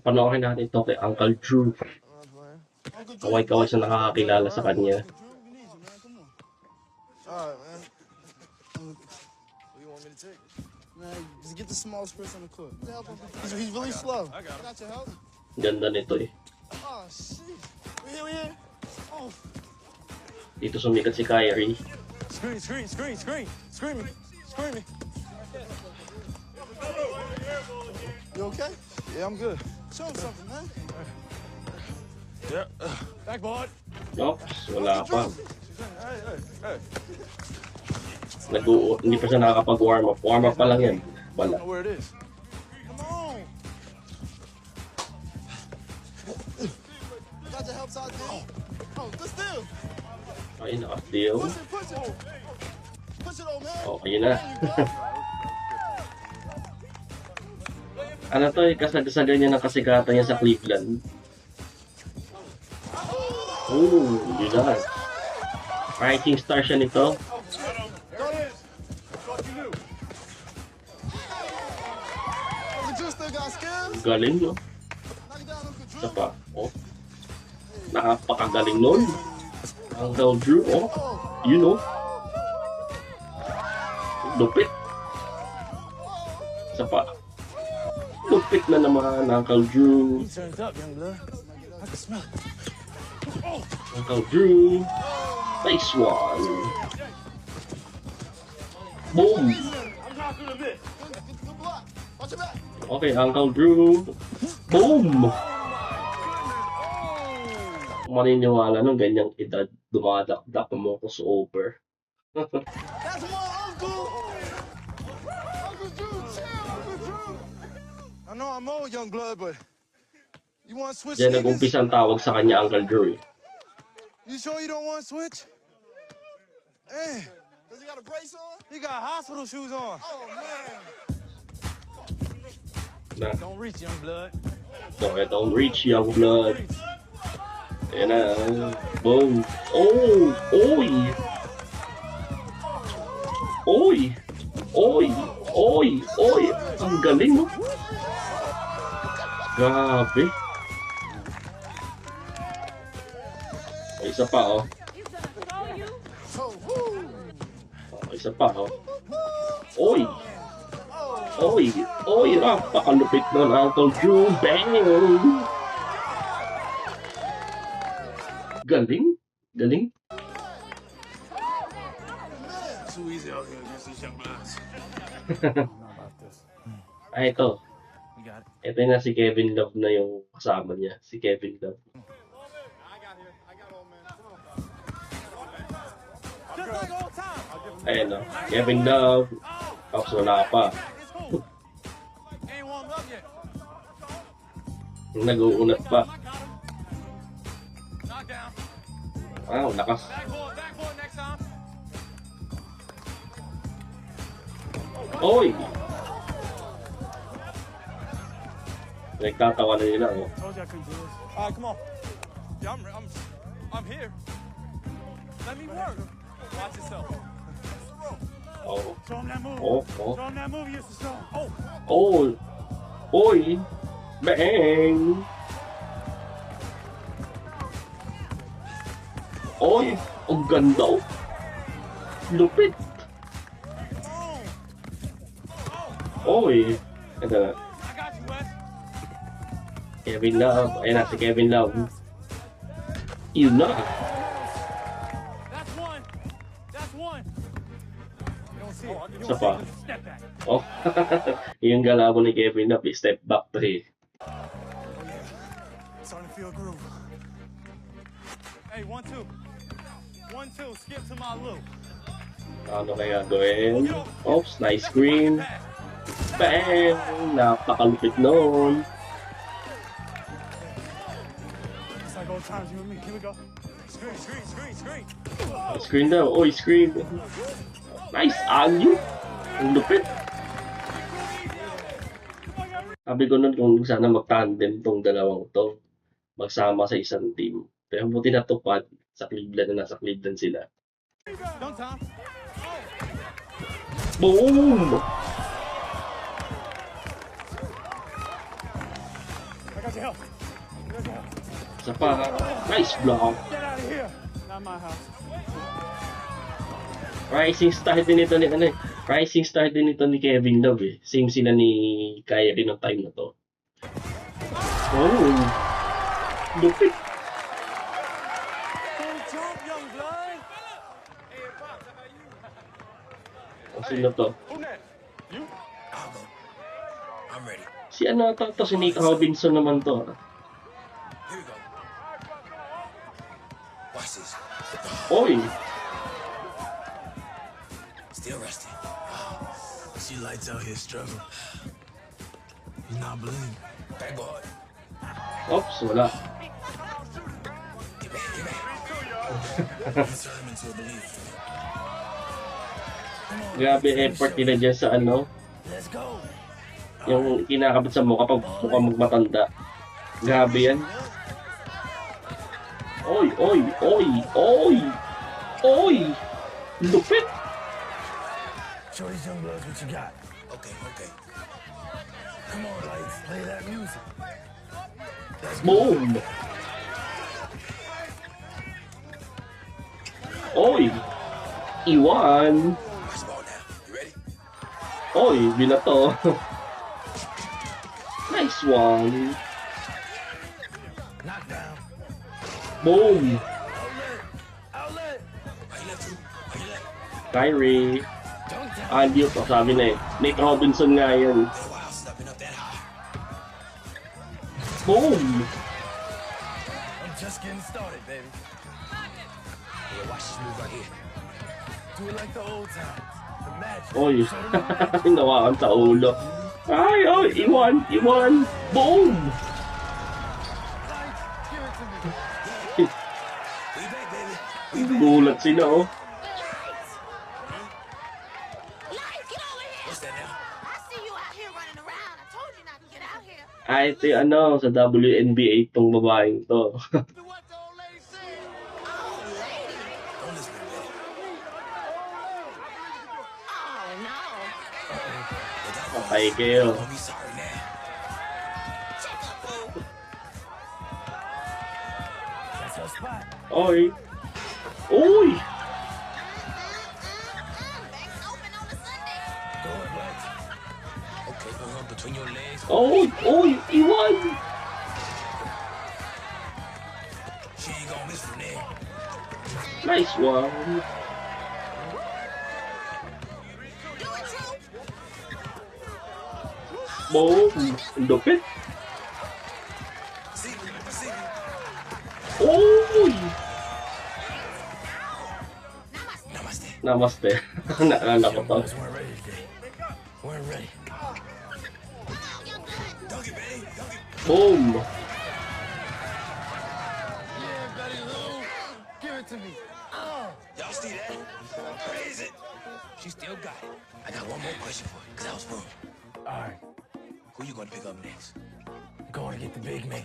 Panoorin natin ito kay Uncle Drew. Kaway-kaway sa nakakakilala sa kanya. Just get the smallest person on the court. He's really slow. I got your help. Ganda nito eh. Oh shit. We here. Oh. Dito sumikat si Kyrie. Scream me. You okay? Yeah, I'm good. Show him something, man. Yeah. Backboard. Oops, wala pa. Hindi pa siya nakakapag-warm up. Warm up pa lang yan. Wala. Where it is. Come on. Got your help out there. Oh, good steal. Ay, naka-steal. Push it. Push it, old man. Oh, ayun na. Ano to eh, kasagsagan niya ng kasikatan niya sa Cleveland. Ooh, yun na. Rising star siya nito. Galing, no? Isa pa. Oh. Nakapakagaling nun. Uncle Drew, oh. You know. Lupit. Isa pa. Lupit na naman, Uncle Drew. Uncle Drew. Nice one. Boom. Okay, Uncle Drew. Boom! Maniniwala nung ganyang edad, dumadakdak mo ko sa over. That's my uncle! Uncle Drew, chill, Uncle Drew! I know I'm old, young blood, but you want to switch? Diyan nag-umpisa ang tawag sa kanya, Uncle Drew. You sure you don't want to switch? Eh. Does he got a brace on? He got hospital shoes on. Oh, man. Na. Don't reach, young blood. Okay, don't reach, young blood. Ayan na. Boom. Oh! Oy! Oy! Oy! Oy! Oy! Ang galing, no? Grabe. O, isa pa, oh. O, isa pa, oh. Oy! Oy! Oy! Napakalupit nun, Uncle Drew. Bang! Galing? Galing? Too easy out here against these young bloods. Ay, ito. Ito na si Kevin Love na yung kasama niya. Si Kevin Love. Ayan, no? Kevin Love. Tapos wala pa. Nag-uunat pa. Wow, lakas. Oy! Nagtatawa na nila, oh. Alright, come on. Yeah, I'm here. Let me work. Watch yourself. Oh. Show him that move. Oh, oh. Show him that move you used to show. Oh. Oh! Oy! Bang! Oy! Ang ganda, oh! Lupit! Oy! Ito na. Kevin Love. Ayan na si Kevin Love. Yun na. Isa pa. Oh. Yung galabo ni Kevin Love. Step back 3. Starting to feel a groove. Hey, 1-2. 1-2. Skip to my loop. Ano kaya gawin? Oops, nice screen. Bang! Napakalupit nun. It's like old times, you and me. Here we go. Screen. Screen daw. Oy, screen. Nice angle. Ang lupit. Sabi ko nun kung sana mag-tandem tong dalawang to. Magsama sa isang team. Pero buti natupad sa Cleveland na nasa Cleveland sila. Boom! Isa pa. Nice block. Get out of here. Not my house. Rising star din ito ni ano eh. Rising star din ito ni Kevin Love eh. Same sila ni Kyrie noong time na to. Oh. Lupit. Don't jump, young blood. Sino to? Who next? You? I'll go. I'm ready. Si ano to? Si Nate Robinson naman to. Here we go. Watch this. Oy. Still rusty. She lights out here struggle. He's not bleeding. Back guard. Oops, wala. Get back, get back. Let's turn him into a believer. Grabe effort nila dyan sa ano. Let's go. Yung kinakabit sa mukha pag mukhang magmatanda. Grabe yan. Oy, oy, oy, oy! Oy! Lupit! Show these young bloods what you got. Okay, okay. Come on, lights. Play that music. Boom! Oy! Iwan! Watch the ball now. You ready? Oy, binato. Nice one. Knock down. Boom! Outlet. Outlet. Why you left two? Why you left? Kyrie. Dunk down. Adios, sabi na eh. Nate Robinson nga yan. Oh, wow, stepping up that high. Boom! I'm just getting started, baby. Yeah, watch this move right here. Do it like the old times. The magic. Oy, Show them the magic. nawakan sa ulo. Ay, oy, iwan, iwan. Boom! We back, baby. Gulat sila, oh. Light, get over here! What's that now? I see you out here running around. I told you not to get out here. Ay, ito yung ano, sa WNBA tong babaeng to. What the old lady said. Oh, lady. Don't listen to that. Oh, no. Patay kayo. Don't be sorry now. Check up, boo. That's your spot. Oy. Uy! Banks open on a Sunday. Go ahead, Lex. Okay, between your legs. Oy! Oy! Iwan! She ain't gonna miss from there. Nice one. Do it, True. Boom! Lupit. See? Oy! Namaste. Namaste. Namaste. Naalala ko Young to. boys weren't ready today. Weren't ready. You're good. Dunk it, baby. Dunk it. Boom! Yeah, Betty Lou. Give it to me. Y'all see that? Praise it. She still got it. I got one more question for you, because I was wrong. All right. Who you gonna pick up next? Going to get the big man.